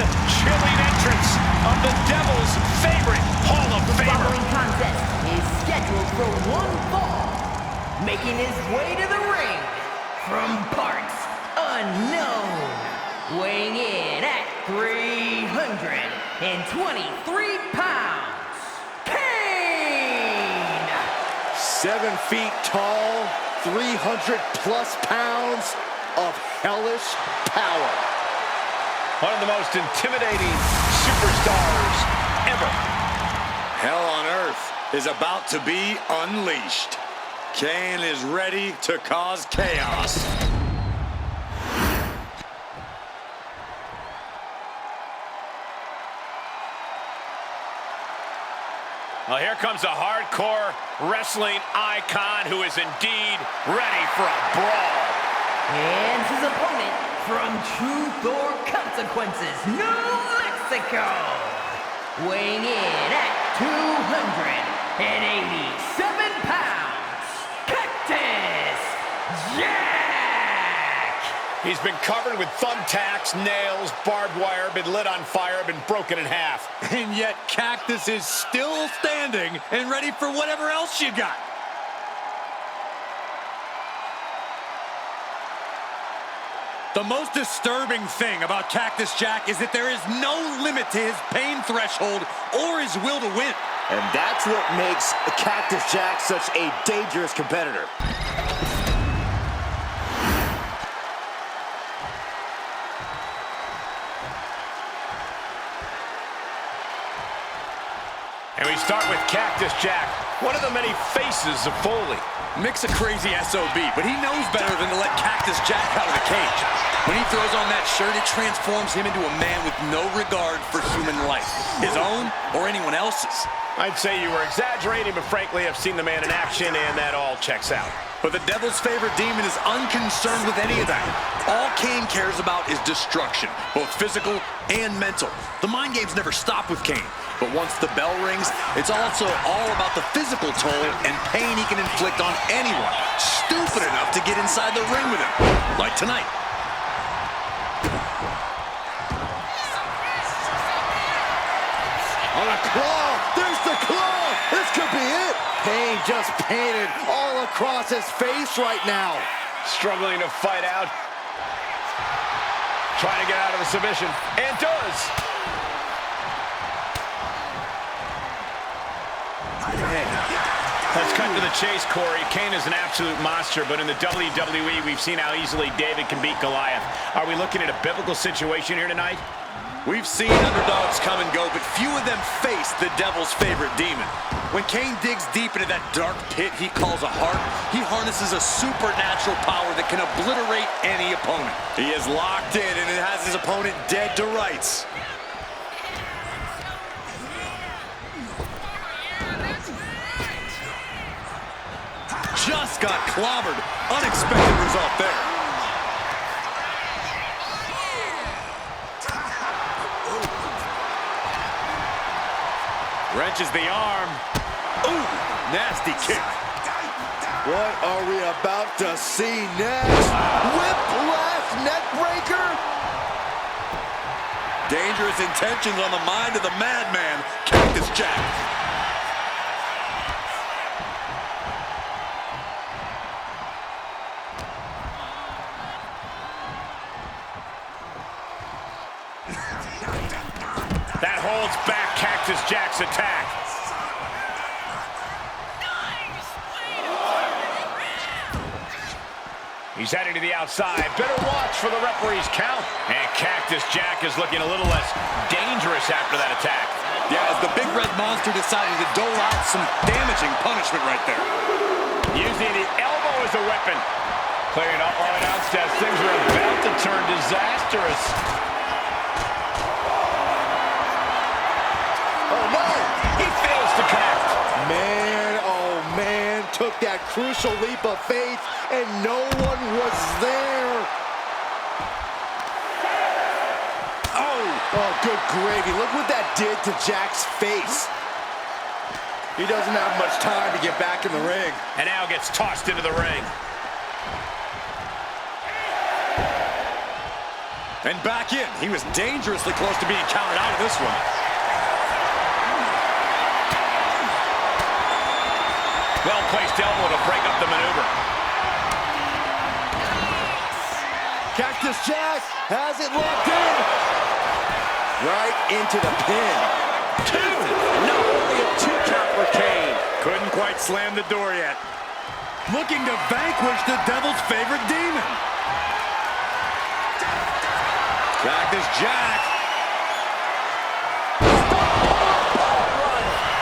the chilling entrance of the Devil's favorite Hall of Famer. The following contest is scheduled for one fall. Making his way to the ring from parts unknown. Weighing in at 323 pounds, Kane! 7 feet tall, 300+ pounds of hellish power. One of the most intimidating superstars ever. Hell on earth is about to be unleashed. Kane is ready to cause chaos. Well, here comes a hardcore wrestling icon who is indeed ready for a brawl. And his opponent from Truth or Consequences, New Mexico. Weighing in at 287 pounds, Cactus Jack! He's been covered with thumbtacks, nails, barbed wire, been lit on fire, been broken in half. And yet Cactus is still standing and ready for whatever else you got. The most disturbing thing about Cactus Jack is that there is no limit to his pain threshold or his will to win. And that's what makes Cactus Jack such a dangerous competitor. And we start with Cactus Jack, one of the many faces of Foley. Mick's a crazy SOB, but he knows better than to let Cactus Jack out of the cage. When he throws on that shirt, it transforms him into a man with no regard for human life, his own or anyone else's. I'd say you were exaggerating, but frankly, I've seen the man in action, and that all checks out. But the Devil's favorite demon is unconcerned with any of that. All Kane cares about is destruction, both physical and mental. The mind games never stop with Kane, but once the bell rings, it's also all about the physical toll and pain he can inflict on anyone stupid enough to get inside the ring with him, like tonight. On a claw, there's the claw. This could be it. Pain just painted all across his face right now. Struggling to fight out. Trying to get out of the submission, and does. Let's cut to the chase, Corey. Kane is an absolute monster, but in the WWE, we've seen how easily David can beat Goliath. Are we looking at a biblical situation here tonight? We've seen underdogs come and go, but few of them face the Devil's favorite demon. When Kane digs deep into that dark pit he calls a heart, he harnesses a supernatural power that can obliterate any opponent. He is locked in, and it has his opponent dead to rights. Just got clobbered. Unexpected result there. Wrenches the arm. Ooh, nasty kick. What are we about to see next? Whiplash neckbreaker? Dangerous intentions on the mind of the madman, Cactus Jack. That holds back Cactus Jack's attack. He's heading to the outside. Better watch for the referee's count. And Cactus Jack is looking a little less dangerous after that attack. Yeah, as the big red monster decided to dole out some damaging punishment right there. Using the elbow as a weapon. Clearing up our announce desk. Things are about to turn disastrous. Oh no! He fails to connect. Man, oh man, took that crucial leap of faith and no one was there. Oh, good gravy. Look what that did to Jack's face. He doesn't have much time to get back in the ring. And now gets tossed into the ring. And back in. He was dangerously close to being counted out of this one. Well-placed elbow to break up the maneuver. Cactus Jack has it locked in. Right into the pin. 2. No, only a 2 count for Kane. Couldn't quite slam the door yet. Looking to vanquish the Devil's favorite demon. Cactus Jack.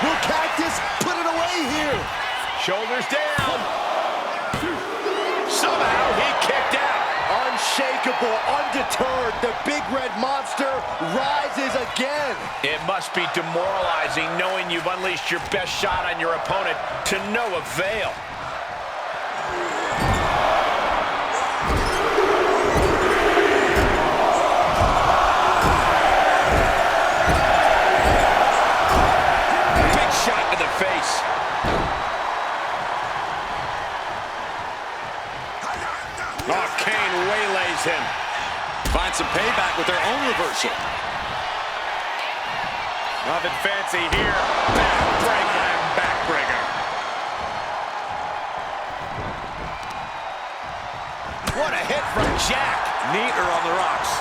Will Cactus put it away here? Shoulders down. Somehow he kicked out. Unshakable, undeterred, the big red monster rises again. It must be demoralizing knowing you've unleashed your best shot on your opponent to no avail. Big shot to the face. Oh, Kane waylays him. Find some payback with their own reversal. Nothing fancy here. Backbreaker and backbreaker. What a hit from Jack. Neater on the rocks.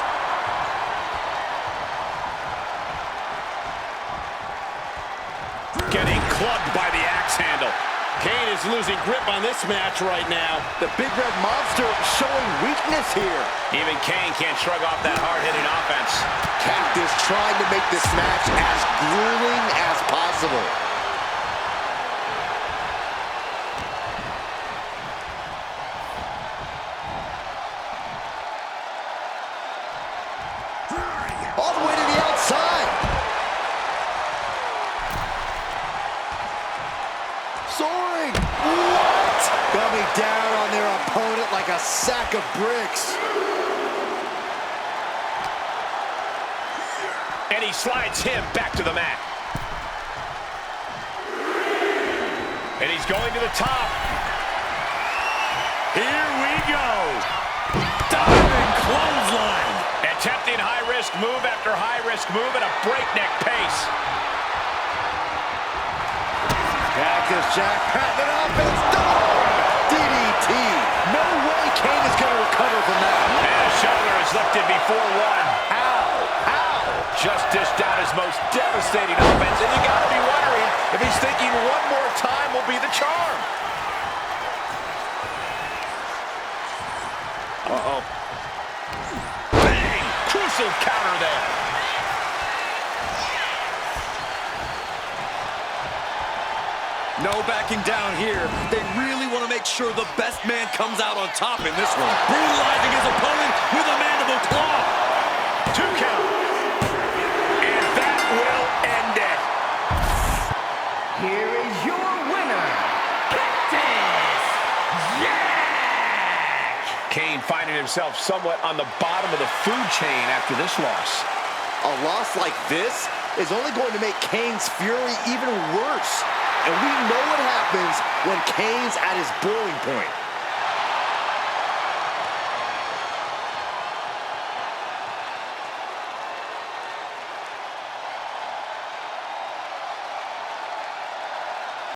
Getting clubbed by the axe handle. Kane is losing grip on this match right now. The big red monster showing weakness here. Even Kane can't shrug off that hard-hitting offense. Cactus trying to make this match as grueling as possible. All the way to the outside. Soaring. What? Coming down on their opponent like a sack of bricks. And he slides him back to the mat. And he's going to the top. Here we go. Diving clothesline. Attempting high-risk move after high-risk move at a breakneck pace. Cactus Jack patting it up and it's done! DDT. No way Kane is going to recover from that. And a shoulder is lifted before one. Ow! Ow! Just dished out his most devastating offense, and you gotta be wondering if he's thinking one more time will be the charm. Uh-oh. Bang! Crucial counter there. No backing down here. They really want to make sure the best man comes out on top in this one. Brutalizing his opponent with a mandible claw. 2 count. And that will end it. Here is your winner, Cactus Jack! Kane finding himself somewhat on the bottom of the food chain after this loss. A loss like this is only going to make Kane's fury even worse. And we know what happens when Kane's at his boiling point.